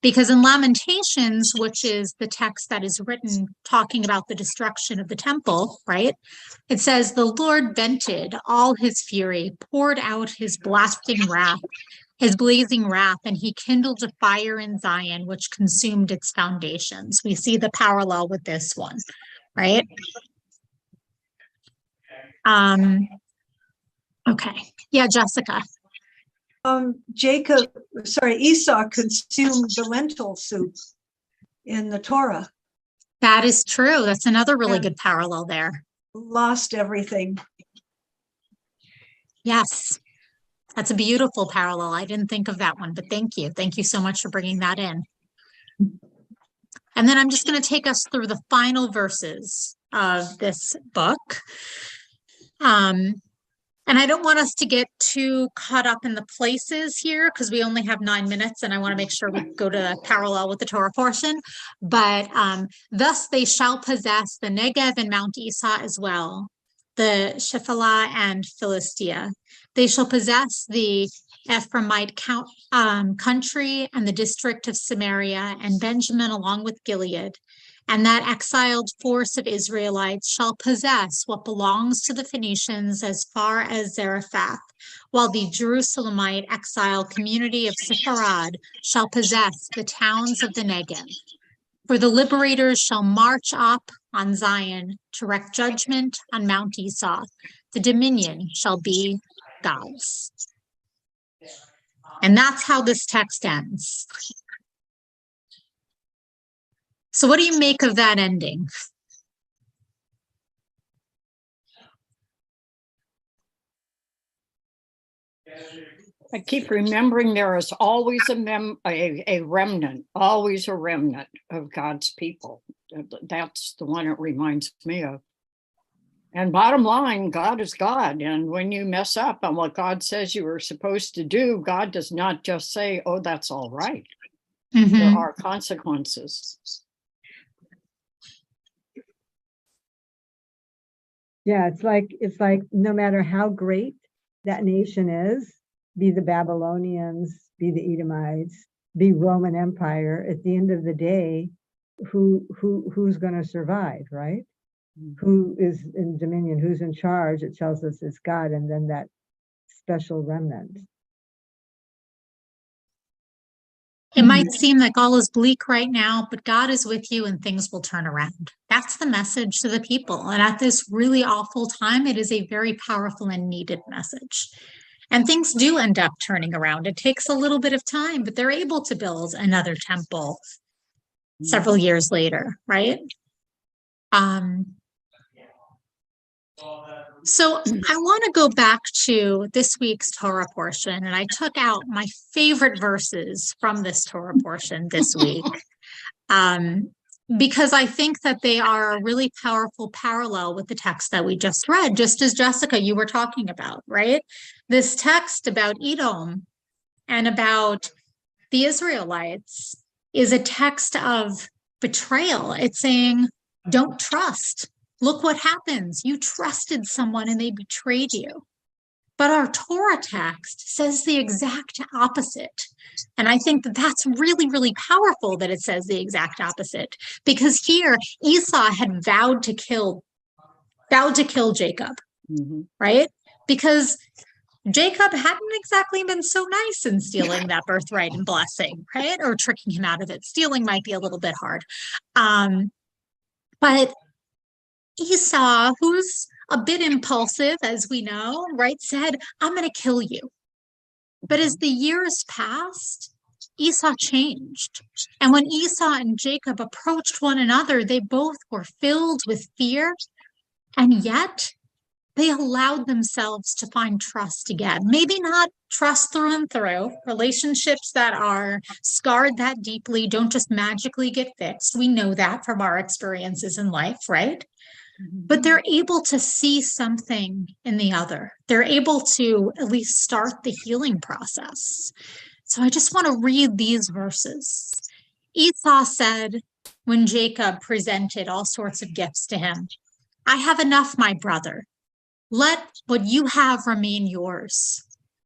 Because in Lamentations, which is the text that is written talking about the destruction of the temple, right? It says, the Lord vented all his fury, poured out his blasting wrath, his blazing wrath, and he kindled a fire in Zion, which consumed its foundations. We see the parallel with this one, right? Okay. Yeah, Jessica.
Esau consumed the lentil soup in the Torah.
That is true. That's another really good parallel there.
Lost everything.
Yes. That's a beautiful parallel. I didn't think of that one, but thank you. Thank you so much for bringing that in. And then I'm just going to take us through the final verses of this book. And I don't want us to get too caught up in the places here, because we only have 9 minutes and I want to make sure we go to parallel with the Torah portion. But thus they shall possess the Negev and Mount Esau as well, the Shephelah and Philistia. They shall possess the Ephraimite country and the district of Samaria and Benjamin along with Gilead. and that exiled force of Israelites shall possess what belongs to the Phoenicians as far as Zarephath, while the Jerusalemite exile community of Sepharad shall possess the towns of the Negev. For the liberators shall march up on Zion to wreak judgment on Mount Esau. The dominion shall be God's. And that's how this text ends. So what do you make of that ending?
I keep remembering there is always a remnant, always a remnant of God's people. That's the one it reminds me of. And bottom line, God is God. And when you mess up on what God says you are supposed to do, God does not just say, oh, that's all right.
Mm-hmm.
There are consequences.
Yeah, it's like no matter how great that nation is, be the Babylonians, be the Edomites, be Roman Empire, at the end of the day, who's going to survive, right? Who is in dominion, who's in charge? It tells us it's God, and then that special remnant.
It might seem like all is bleak right now, but God is with you and things will turn around. That's the message to the people. And at this really awful time, it is a very powerful and needed message. And things do end up turning around. It takes a little bit of time, but they're able to build another temple several years later, right? So I want to go back to this week's Torah portion, and I took out my favorite verses from this Torah portion this week, because I think that they are a really powerful parallel with the text that we just read, just as Jessica, you were talking about, right? This text about Edom and about the Israelites is a text of betrayal. It's saying, don't trust. Look what happens. You trusted someone and they betrayed you. But our Torah text says the exact opposite. And I think that that's really, really powerful that it says the exact opposite. Because here, Esau had vowed to kill Jacob, right? Because Jacob hadn't exactly been so nice in stealing that birthright and blessing, right? Or tricking him out of it. Stealing might be a little bit hard. But Esau, who's a bit impulsive, as we know, right, said, I'm going to kill you. But as the years passed, Esau changed. And when Esau and Jacob approached one another, they both were filled with fear, and yet they allowed themselves to find trust again. Maybe not trust through and through. Relationships that are scarred that deeply don't just magically get fixed. We know that from our experiences in life, right? But they're able to see something in the other. They're able to at least start the healing process. So I just want to read these verses. Esau said, when Jacob presented all sorts of gifts to him, I have enough, my brother. Let what you have remain yours.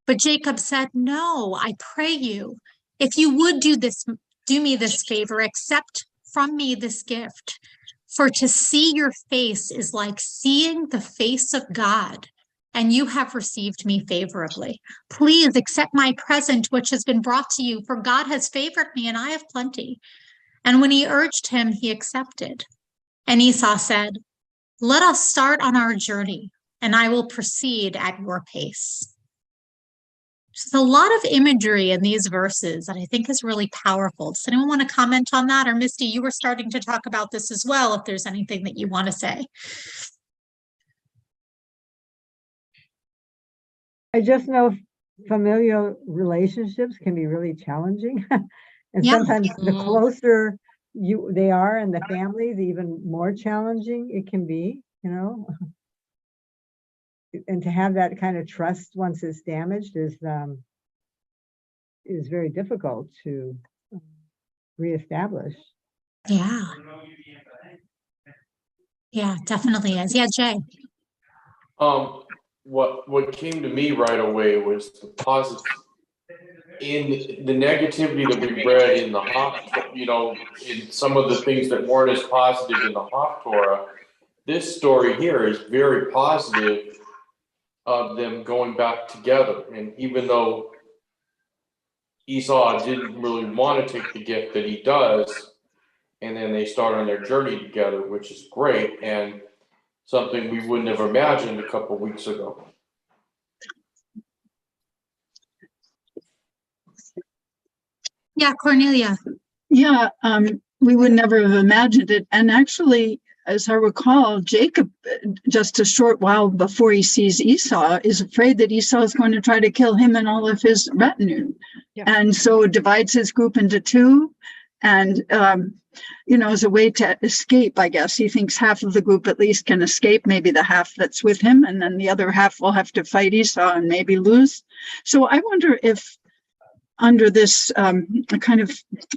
But Jacob said, no, I pray you, if you would do me this favor, accept from me this gift. For to see your face is like seeing the face of God, and you have received me favorably. Please accept my present, which has been brought to you, for God has favored me, and I have plenty. And when he urged him, he accepted. And Esau said, let us start on our journey, and I will proceed at your pace. There's a lot of imagery in these verses that I think is really powerful. Does anyone want to comment on that? Or Misty, you were starting to talk about this as well, if there's anything that you want to say.
I just know familial relationships can be really challenging. And
Yeah.
sometimes the closer they are in the family, the even more challenging it can be, you know. And to have that kind of trust once it's damaged is very difficult to reestablish.
Yeah. Yeah, definitely is. Yeah, Jay.
What came to me right away was the positive. in the negativity that we read in the in some of the things that weren't as positive in the Haftarah, this story here is very positive of them going back together. And even though Esau didn't really want to take the gift, that he does, and then they start on their journey together, which is great and something we wouldn't have imagined a couple weeks ago.
Yeah, Cornelia.
Yeah, we would never have imagined it. And actually, as I recall, Jacob, just a short while before he sees Esau, is afraid that Esau is going to try to kill him and all of his retinue.
Yeah.
And so divides his group into two. And, as a way to escape, I guess. He thinks half of the group at least can escape, maybe the half that's with him, and then the other half will have to fight Esau and maybe lose. So I wonder if under this kind of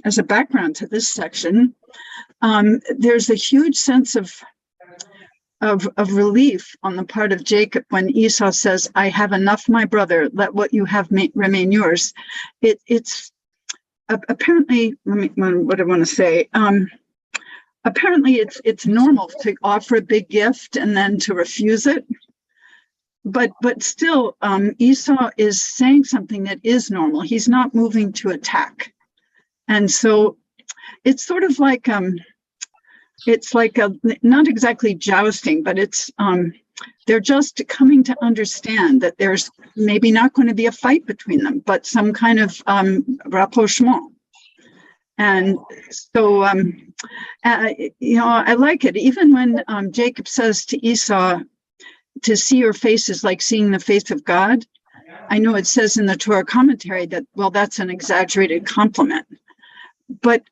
as a background to this section, there's a huge sense of relief on the part of Jacob when Esau says, "I have enough, my brother. Let what you have remain yours." It's apparently, what I want to say. Apparently, it's normal to offer a big gift and then to refuse it. But still, Esau is saying something that is normal. He's not moving to attack. And so it's sort of like, it's like not exactly jousting, but it's, they're just coming to understand that there's maybe not going to be a fight between them, but some kind of rapprochement. And so, I like it. Even when Jacob says to Esau, to see your face is like seeing the face of God. I know it says in the Torah commentary that, well, that's an exaggerated compliment, but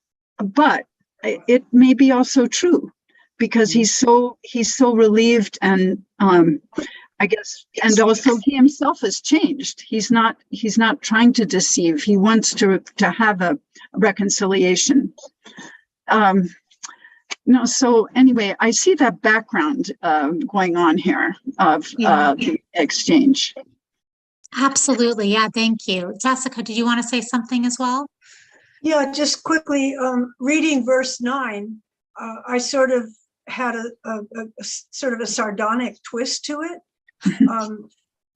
it may be also true because he's so relieved and I guess, and also he himself has changed. He's not trying to deceive. He wants to have a reconciliation. So anyway, I see that background going on here of the exchange.
Absolutely. Yeah, thank you. Jessica, did you want to say something as well?
Yeah, just quickly, reading verse 9, I sort of had a sort of a sardonic twist to it.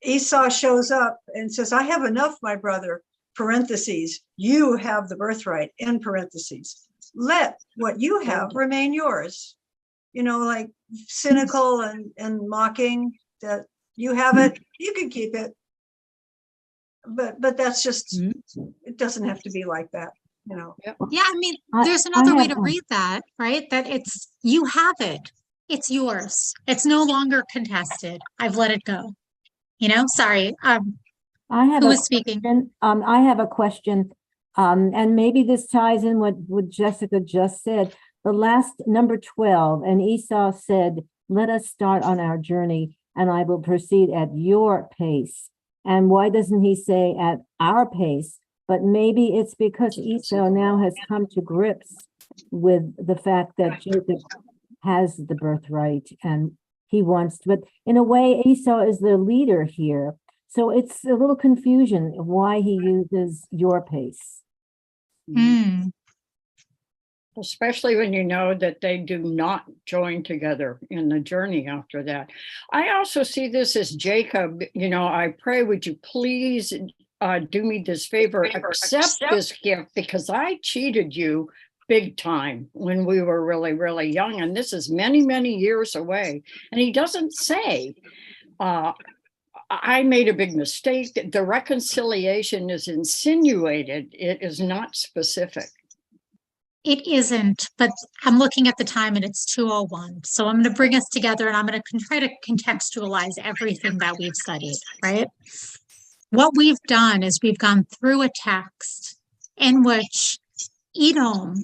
Esau shows up and says, "I have enough, my brother," parentheses, "you have the birthright," in parentheses. "Let what you have remain yours." Like cynical and mocking that you have it, you can keep it. But that's just, it doesn't have to be like that,
Yeah, I mean, there's another way to read that, right? That it's, you have it. It's yours. It's no longer contested. I've let it go. Sorry. Who was speaking?
I have a question. And maybe this ties in what Jessica just said. The last number 12, and Esau said, "Let us start on our journey, and I will proceed at your pace." And why doesn't he say at our pace? But maybe it's because Esau now has come to grips with the fact that Jacob has the birthright and he wants to, but in a way, Esau is the leader here. So it's a little confusion of why he uses your pace.
Especially when you know that they do not join together in the journey after that. I also see this as Jacob, I pray, would you please do me this favor, accept this gift because I cheated you big time when we were really, really young. And this is many, many years away. And he doesn't say, I made a big mistake. The reconciliation is insinuated. It is not specific.
It isn't, but I'm looking at the time and it's 2:01. So I'm going to bring us together and I'm going to try to contextualize everything that we've studied, right? What we've done is we've gone through a text in which Edom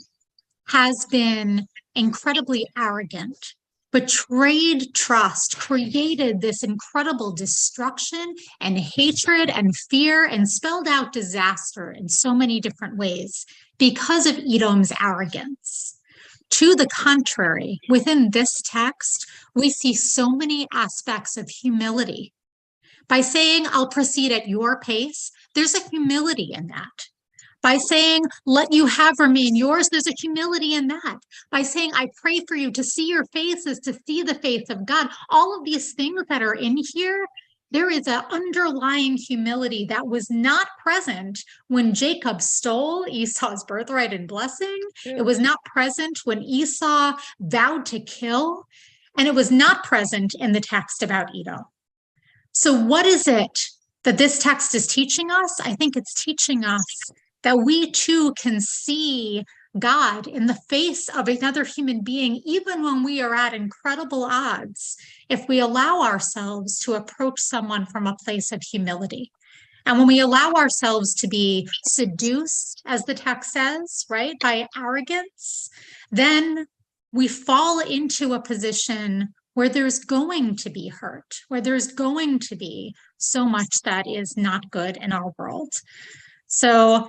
has been incredibly arrogant, betrayed trust, created this incredible destruction and hatred and fear, and spelled out disaster in so many different ways because of Edom's arrogance. To the contrary, within this text, we see so many aspects of humility. By saying, "I'll proceed at your pace," there's a humility in that. By saying, let you have remain yours, there's a humility in that. By saying, I pray for you, to see your face is to see the face of God. All of these things that are in here, there is an underlying humility that was not present when Jacob stole Esau's birthright and blessing. It was not present when Esau vowed to kill. And it was not present in the text about Edom. So what is it that this text is teaching us? I think it's teaching us that we too can see God in the face of another human being, even when we are at incredible odds, if we allow ourselves to approach someone from a place of humility. And when we allow ourselves to be seduced, as the text says, right, by arrogance, then we fall into a position where there's going to be hurt, where there's going to be so much that is not good in our world. So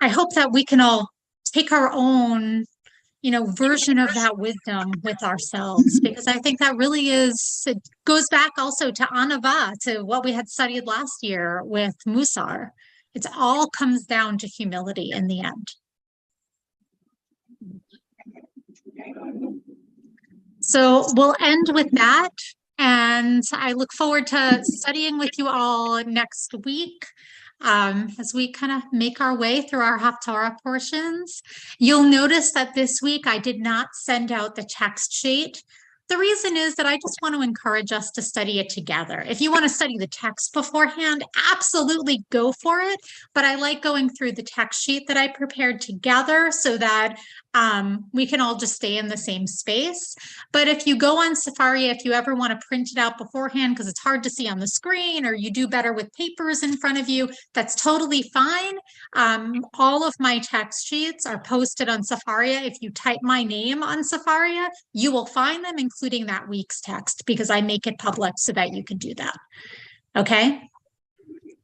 I hope that we can all take our own, version of that wisdom with ourselves, because I think that really it goes back also to Anava, to what we had studied last year with Musar. It all comes down to humility in the end. So we'll end with that. And I look forward to studying with you all next week. As we kind of make our way through our Haftarah portions. You'll notice that this week I did not send out the text sheet. The reason is that I just want to encourage us to study it together. If you want to study the text beforehand, absolutely go for it. But I like going through the text sheet that I prepared together so that we can all just stay in the same space. But if you go on Sefaria, if you ever want to print it out beforehand because it's hard to see on the screen, or you do better with papers in front of you, that's totally fine. All of my text sheets are posted on Sefaria. If you type my name on Sefaria, you will find them, including that week's text, because I make it public so that you can do that. Okay?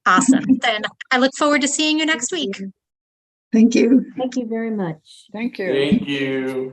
Awesome. Then I look forward to seeing you next week.
Thank you.
Thank you very much.
Thank you.
Thank you.